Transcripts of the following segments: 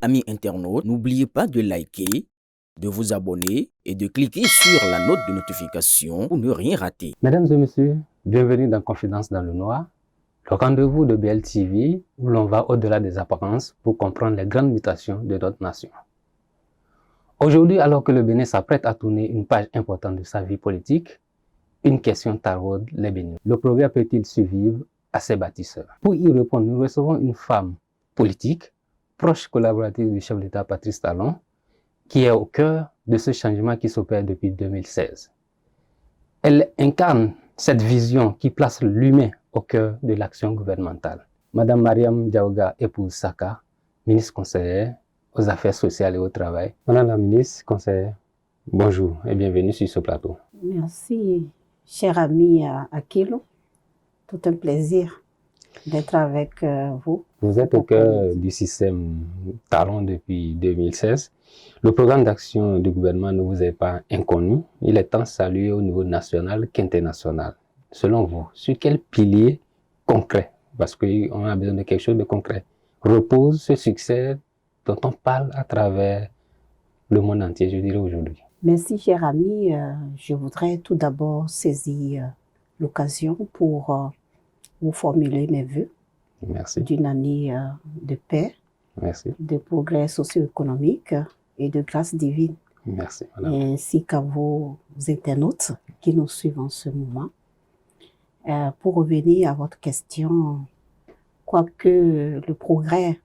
amis internautes, n'oubliez pas de liker, de vous abonner et de cliquer sur la note de notification pour ne rien rater. Mesdames et messieurs, bienvenue dans Confidence dans le Noir, le rendez-vous de BLTV où l'on va au-delà des apparences pour comprendre les grandes mutations de notre nation. Aujourd'hui, alors que le Bénin s'apprête à tourner une page importante de sa vie politique, une question taraude les Béninois. Le progrès peut-il survivre à ses bâtisseurs? Pour y répondre, nous recevons une femme politique, proche collaboratrice du chef d'État Patrice Talon, qui est au cœur de ce changement qui s'opère depuis 2016. Elle incarne cette vision qui place l'humain au cœur de l'action gouvernementale. Madame Mariam Diaouga, épouse Saka, ministre conseillère aux Affaires sociales et au travail. Madame la ministre conseillère, bonjour et bienvenue sur ce plateau. Merci, cher ami Akilo. Tout un plaisir d'être avec vous. Vous êtes au cœur du système Talon depuis 2016. Le programme d'action du gouvernement ne vous est pas inconnu. Il est tant salué au niveau national qu'international. Selon vous, sur quel pilier concret, parce qu'on a besoin de quelque chose de concret, repose ce succès dont on parle à travers le monde entier, je dirais aujourd'hui? Merci, cher ami. Je voudrais tout d'abord saisir l'occasion pour vous formuler mes vœux. Merci. D'une année de paix, Merci. de progrès socio-économique et de grâce divine. Merci, madame. Ainsi qu'à vos internautes qui nous suivent en ce moment. Pour revenir à votre question, quoique le progrès,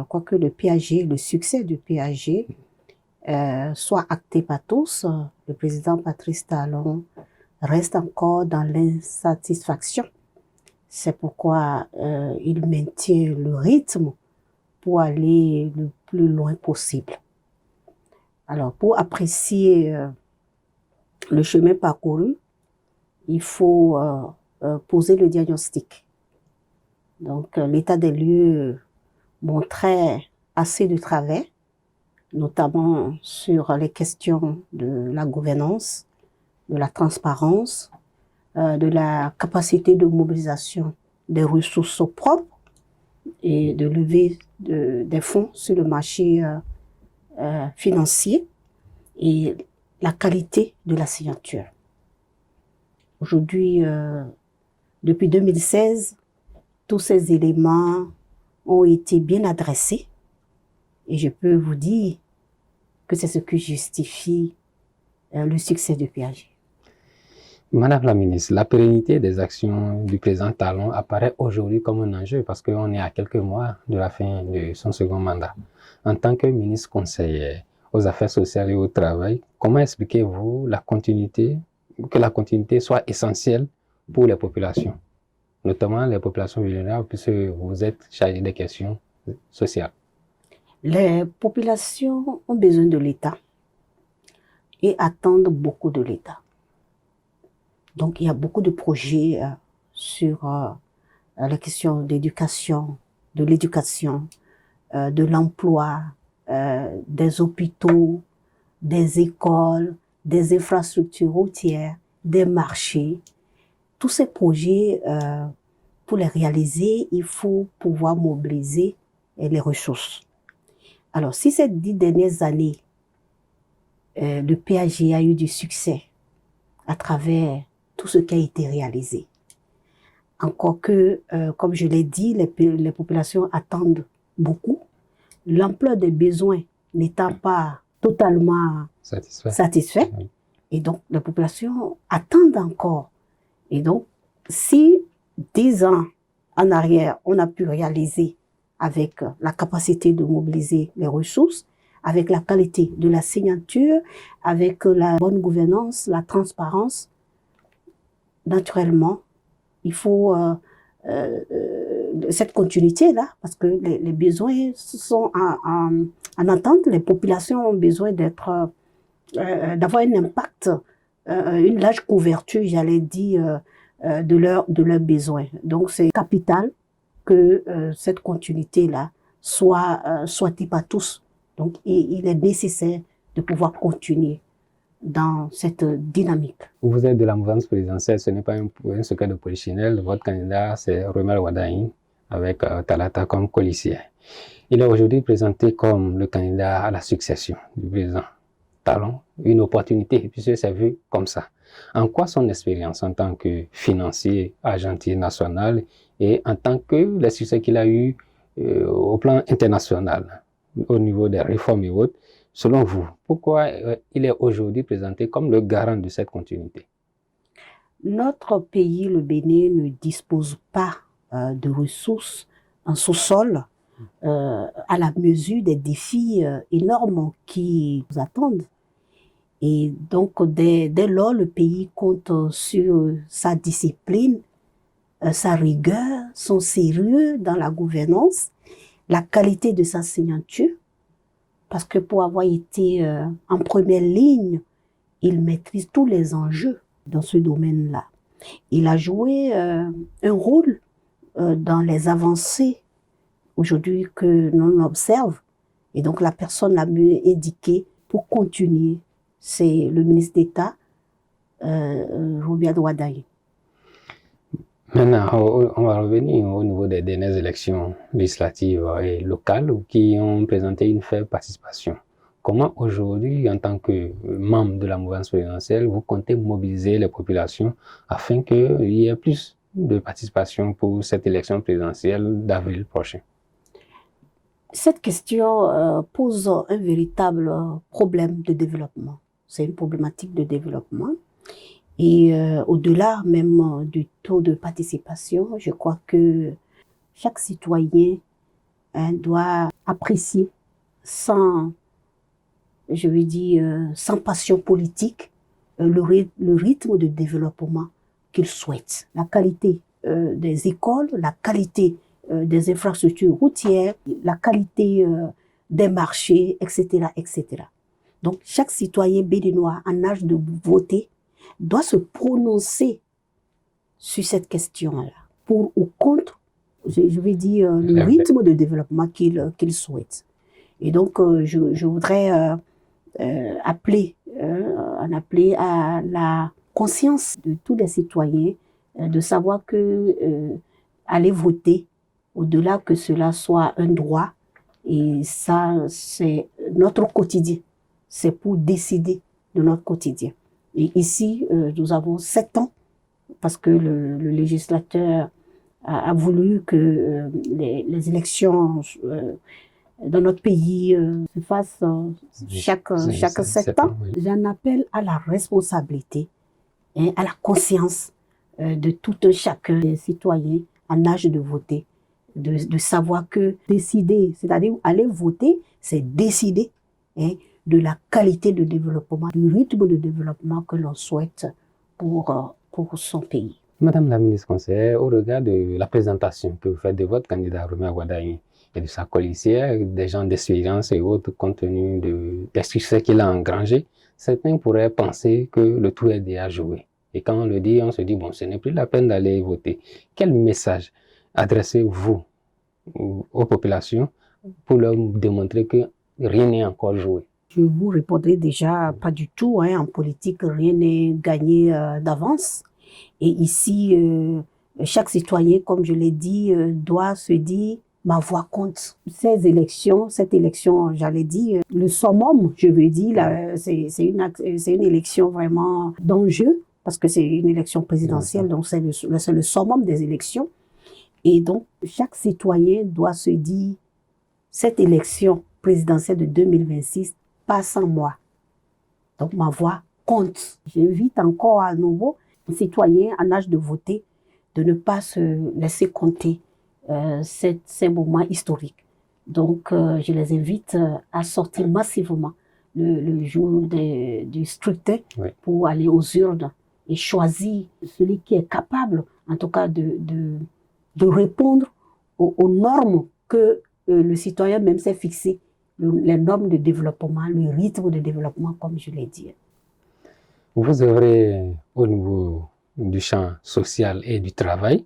quoique le PAG, le succès du PAG soit acté par tous, le président Patrice Talon reste encore dans l'insatisfaction. C'est pourquoi il maintient le rythme pour aller le plus loin possible. Alors, pour apprécier le chemin parcouru, il faut poser le diagnostic. Donc, l'état des lieux montrait assez de travers, notamment sur les questions de la gouvernance, de la transparence, de la capacité de mobilisation des ressources propres et de levée des fonds sur le marché financier et la qualité de la signature. Aujourd'hui, depuis 2016, tous ces éléments ont été bien adressés et je peux vous dire que c'est ce qui justifie le succès du PAG. Madame la ministre, la pérennité des actions du président Talon apparaît aujourd'hui comme un enjeu parce qu'on est à quelques mois de la fin de son second mandat. En tant que ministre conseillère aux Affaires sociales et au travail, comment expliquez-vous que la continuité soit essentielle pour les populations, notamment les populations vulnérables, puisque vous êtes chargé des questions sociales? Les populations ont besoin de l'État et attendent beaucoup de l'État. Donc, il y a beaucoup de projets sur les questions d'éducation, de l'éducation, de l'emploi, des hôpitaux, des écoles, des infrastructures routières, des marchés. Tous ces projets, pour les réaliser, il faut pouvoir mobiliser les ressources. Alors, si ces 10 dernières années, le PAG a eu du succès à travers tout ce qui a été réalisé. Encore que, comme je l'ai dit, les populations attendent beaucoup. L'ampleur des besoins n'étant pas totalement satisfait. Et donc, les populations attendent encore. Et donc, si 10 ans en arrière, on a pu réaliser avec la capacité de mobiliser les ressources, avec la qualité de la signature, avec la bonne gouvernance, la transparence, naturellement, il faut cette continuité-là, parce que les besoins sont en attente, les populations ont besoin d'avoir un impact, une large couverture, j'allais dire, de leurs besoins. Donc, c'est capital que cette continuité-là soit souhaitée par tous. Donc, il est nécessaire de pouvoir continuer dans cette dynamique. Vous êtes de la mouvance présidentielle, ce n'est pas un secret de polichinelle. Votre candidat, c'est Romel Wardani, avec Talata comme colissier. Il est aujourd'hui présenté comme le candidat à la succession du président Talon, une opportunité, puisque c'est vu comme ça. En quoi son expérience en tant que financier, argentier national et en tant que les succès qu'il a eu au plan international, au niveau des réformes et autres, selon vous, pourquoi il est aujourd'hui présenté comme le garant de cette continuité? Notre pays, le Bénin, ne dispose pas de ressources en sous-sol à la mesure des défis énormes qui nous attendent. Et donc, dès lors, le pays compte sur sa discipline, sa rigueur, son sérieux dans la gouvernance, la qualité de sa signature, parce que pour avoir été en première ligne, il maîtrise tous les enjeux dans ce domaine-là. Il a joué un rôle dans les avancées aujourd'hui que l'on observe. Et donc, la personne la mieux indiquée pour continuer, c'est le ministre d'État, Robiaud Wadaye. Maintenant, on va revenir au niveau des dernières élections législatives et locales qui ont présenté une faible participation. Comment aujourd'hui, en tant que membre de la mouvance présidentielle, vous comptez mobiliser les populations afin qu'il y ait plus de participation pour cette élection présidentielle d'avril prochain? Cette question pose un véritable problème de développement. C'est une problématique de développement. Et au-delà même du taux de participation, je crois que chaque citoyen doit apprécier sans, je veux dire, sans passion politique, le rythme de développement qu'il souhaite. La qualité des écoles, la qualité des infrastructures routières, la qualité des marchés, etc., etc. Donc, chaque citoyen béninois en âge de voter doit se prononcer sur cette question-là, pour ou contre, je vais dire, le rythme de développement qu'il souhaite. Et donc, je voudrais appeler à la conscience de tous les citoyens, de savoir que aller voter, au-delà que cela soit un droit, et ça, c'est notre quotidien. C'est pour décider de notre quotidien. Et ici, nous avons 7 ans, parce que le législateur a voulu que les élections dans notre pays se fassent chaque 7 ans. Oui. J'en appelle à la responsabilité, à la conscience de tout un chacun des citoyens en âge de voter, de savoir que décider, c'est-à-dire aller voter, c'est décider de la qualité de développement, du rythme de développement que l'on souhaite pour son pays. Madame la ministre conseillère, au regard de la présentation que vous faites de votre candidat Robiaud Wadaye et de sa coalition, des gens d'expérience et autres, compte tenu des succès qu'il a engrangé, certains pourraient penser que le tout est déjà joué. Et quand on le dit, on se dit, bon, ce n'est plus la peine d'aller voter. Quel message adressez-vous aux populations pour leur démontrer que rien n'est encore joué? Je vous répondrai déjà pas du tout. En politique, rien n'est gagné d'avance. Et ici, chaque citoyen, comme je l'ai dit, doit se dire ma voix compte. Cette élection, j'allais dire, le summum, je veux dire, c'est une élection vraiment d'enjeu, parce que c'est une élection présidentielle, donc c'est le summum des élections. Et donc, chaque citoyen doit se dire, cette élection présidentielle de 2026 passe sans moi. Donc, ma voix compte. J'invite encore à nouveau les citoyens en âge de voter de ne pas se laisser compter ces moments historiques. Donc, je les invite à sortir massivement le jour du scrutin pour aller aux urnes et choisir celui qui est capable, en tout cas, de répondre aux normes que le citoyen même s'est fixé, les normes de développement, le rythme de développement, comme je l'ai dit. Vous œuvrez au niveau du champ social et du travail.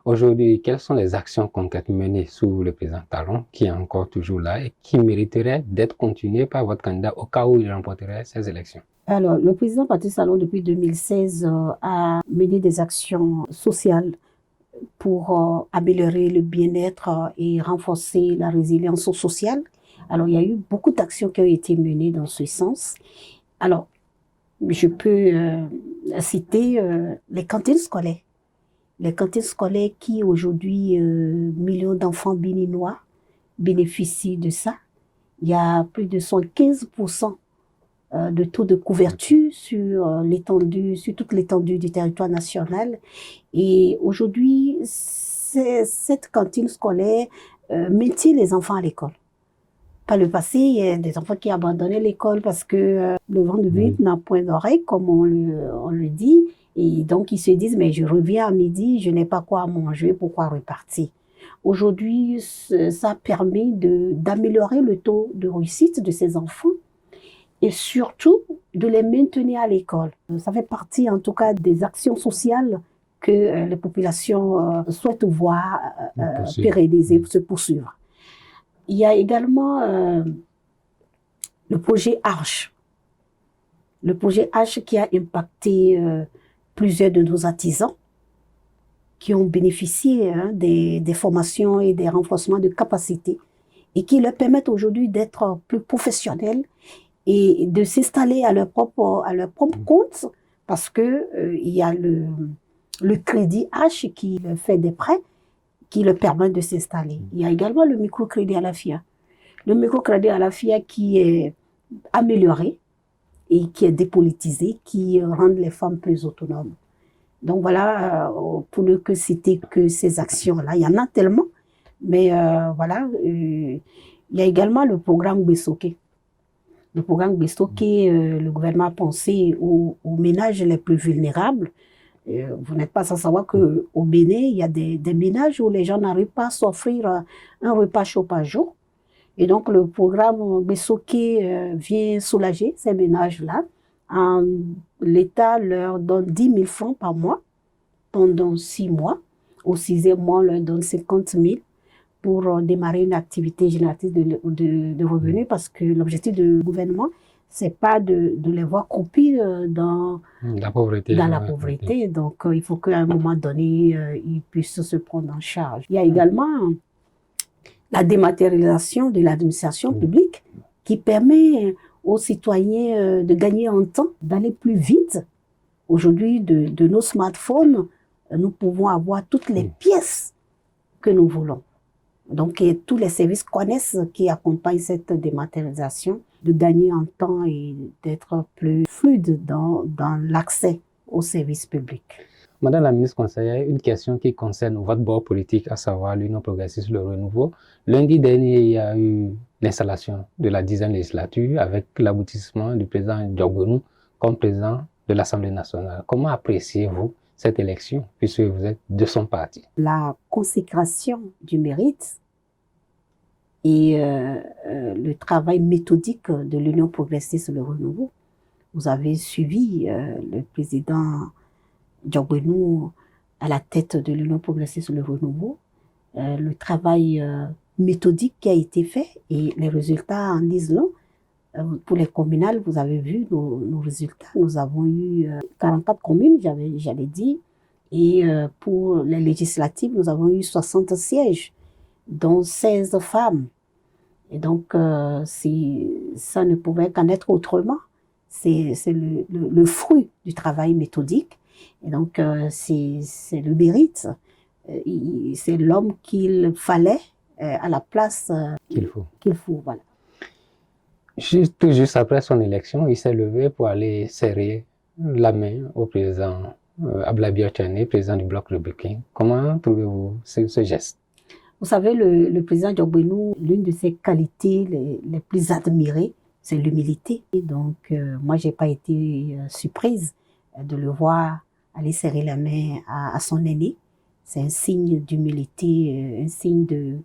Aujourd'hui, quelles sont les actions concrètes menées sous le président Talon, qui est encore toujours là et qui mériteraient d'être continuées par votre candidat au cas où il remporterait ces élections? Alors, le président Patrice Talon, depuis 2016, a mené des actions sociales pour améliorer le bien-être et renforcer la résilience sociale. Alors, il y a eu beaucoup d'actions qui ont été menées dans ce sens. Alors, je peux citer les cantines scolaires. Les cantines scolaires qui, aujourd'hui, millions d'enfants béninois bénéficient de ça. Il y a plus de 75% de taux de couverture sur toute l'étendue du territoire national. Et aujourd'hui, cette cantine scolaire maintient les enfants à l'école. Par le passé, il y a des enfants qui abandonnaient l'école parce que le vent de vide n'a point d'oreille, comme on le dit. Et donc, ils se disent, mais je reviens à midi, je n'ai pas quoi manger, pourquoi repartir? Aujourd'hui, ça permet d'améliorer le taux de réussite de ces enfants et surtout de les maintenir à l'école. Ça fait partie, en tout cas, des actions sociales que les populations souhaitent voir pérenniser, se poursuivre. Il y a également le projet Arche. Le projet Arche qui a impacté plusieurs de nos artisans qui ont bénéficié des formations et des renforcements de capacités et qui leur permettent aujourd'hui d'être plus professionnels et de s'installer à leur propre compte parce que il y a le crédit H qui fait des prêts qui leur permettent de s'installer. Il y a également le microcrédit à la FIA. Le microcrédit à la FIA qui est amélioré et qui est dépolitisé, qui rend les femmes plus autonomes. Donc voilà, pour ne que citer que ces actions-là, il y en a tellement, mais voilà, il y a également le programme Besoké. Le programme Besoké, le gouvernement a pensé aux ménages les plus vulnérables. Vous n'êtes pas sans savoir qu'au Bénin, il y a des ménages où les gens n'arrivent pas à s'offrir un repas chaud par jour. Et donc le programme Besoké vient soulager ces ménages-là. L'État leur donne 10 000 francs par mois pendant 6 mois. Au 6e mois, on leur donne 50 000 pour démarrer une activité génératrice de revenus parce que l'objectif du gouvernement, c'est pas de les voir croupis dans la pauvreté. Donc, il faut qu'à un moment donné, ils puissent se prendre en charge. Il y a également la dématérialisation de l'administration publique qui permet aux citoyens de gagner en temps, d'aller plus vite. Aujourd'hui, de nos smartphones, nous pouvons avoir toutes les pièces que nous voulons. Donc, tous les services connaissent qui accompagnent cette dématérialisation, de gagner en temps et d'être plus fluide dans l'accès aux services publics. Madame la ministre conseillère, une question qui concerne votre bord politique, à savoir l'Union progressiste, le renouveau. Lundi dernier, il y a eu l'installation de la 10e législature avec l'aboutissement du président Diogbenou comme président de l'Assemblée nationale. Comment appréciez-vous cette élection puisque vous êtes de son parti? La consécration du mérite et le travail méthodique de l'Union progressiste, le renouveau. Vous avez suivi le président Diogbenou à la tête de l'Union progressiste, le renouveau, le travail méthodique qui a été fait et les résultats en disent long. Pour les communales, vous avez vu nos résultats. Nous avons eu 44 communes, j'avais dit, et pour les législatives, nous avons eu 60 sièges, dont 16 femmes. Et donc, ça ne pouvait qu'en être autrement. C'est le fruit du travail méthodique. Et donc, c'est le mérite. C'est l'homme qu'il fallait à la place qu'il faut. Voilà. Tout juste après son élection, il s'est levé pour aller serrer la main au président Ablaye Tchane, président du Bloc républicain. Comment trouvez-vous ce geste? Vous savez, le président Diogbenou, l'une de ses qualités les plus admirées, c'est l'humilité. Et donc, moi, je n'ai pas été surprise de le voir aller serrer la main à son aîné. C'est un signe d'humilité, un signe de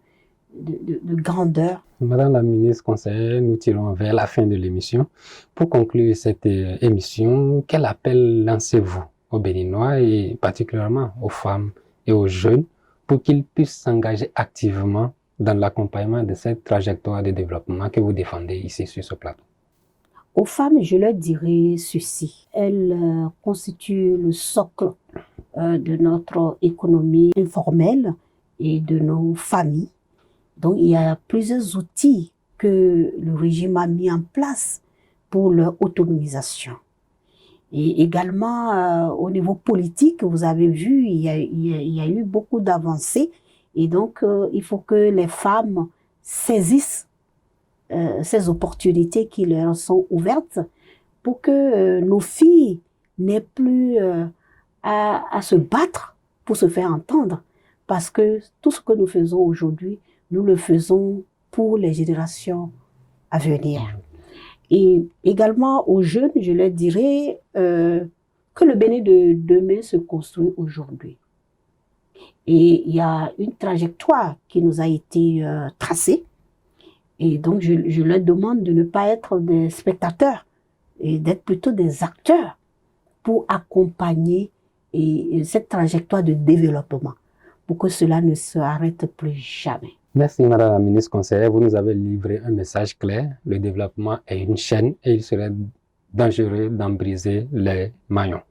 grandeur. Madame la ministre conseillère, nous tirons vers la fin de l'émission. Pour conclure cette émission, quel appel lancez-vous aux Béninois et particulièrement aux femmes et aux jeunes pour qu'ils puissent s'engager activement dans l'accompagnement de cette trajectoire de développement que vous défendez ici sur ce plateau? Aux femmes, je leur dirais ceci. Elles constituent le socle de notre économie informelle et de nos familles. Donc, il y a plusieurs outils que le régime a mis en place pour leur autonomisation. Et également, au niveau politique, vous avez vu, il y a eu beaucoup d'avancées. Et donc, il faut que les femmes saisissent ces opportunités qui leur sont ouvertes pour que nos filles n'aient plus à se battre pour se faire entendre. Parce que tout ce que nous faisons aujourd'hui, nous le faisons pour les générations à venir. Et également aux jeunes, je leur dirais que le Bénin de demain se construit aujourd'hui. Et il y a une trajectoire qui nous a été tracée. Et donc, je leur demande de ne pas être des spectateurs et d'être plutôt des acteurs pour accompagner cette trajectoire de développement, pour que cela ne s'arrête plus jamais. Merci Madame la ministre conseillère, vous nous avez livré un message clair. Le développement est une chaîne et il serait dangereux d'en briser les maillons.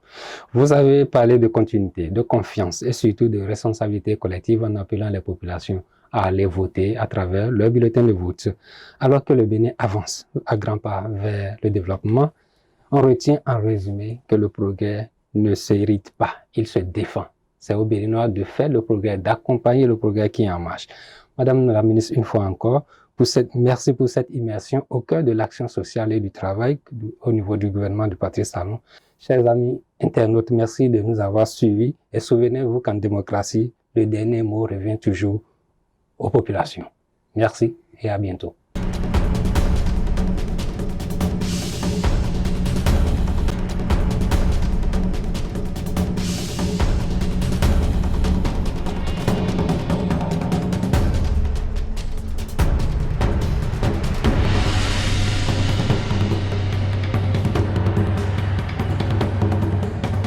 Vous avez parlé de continuité, de confiance et surtout de responsabilité collective en appelant les populations à aller voter à travers leur bulletin de vote. Alors que le Bénin avance à grands pas vers le développement, on retient en résumé que le progrès ne s'hérite pas, il se défend. C'est aux Béninois de faire le progrès, d'accompagner le progrès qui est en marche. Madame la ministre, une fois encore, merci pour cette immersion au cœur de l'action sociale et du travail au niveau du gouvernement du Patrice Talon. Chers amis internautes, merci de nous avoir suivis et souvenez-vous qu'en démocratie, le dernier mot revient toujours aux populations. Merci et à bientôt.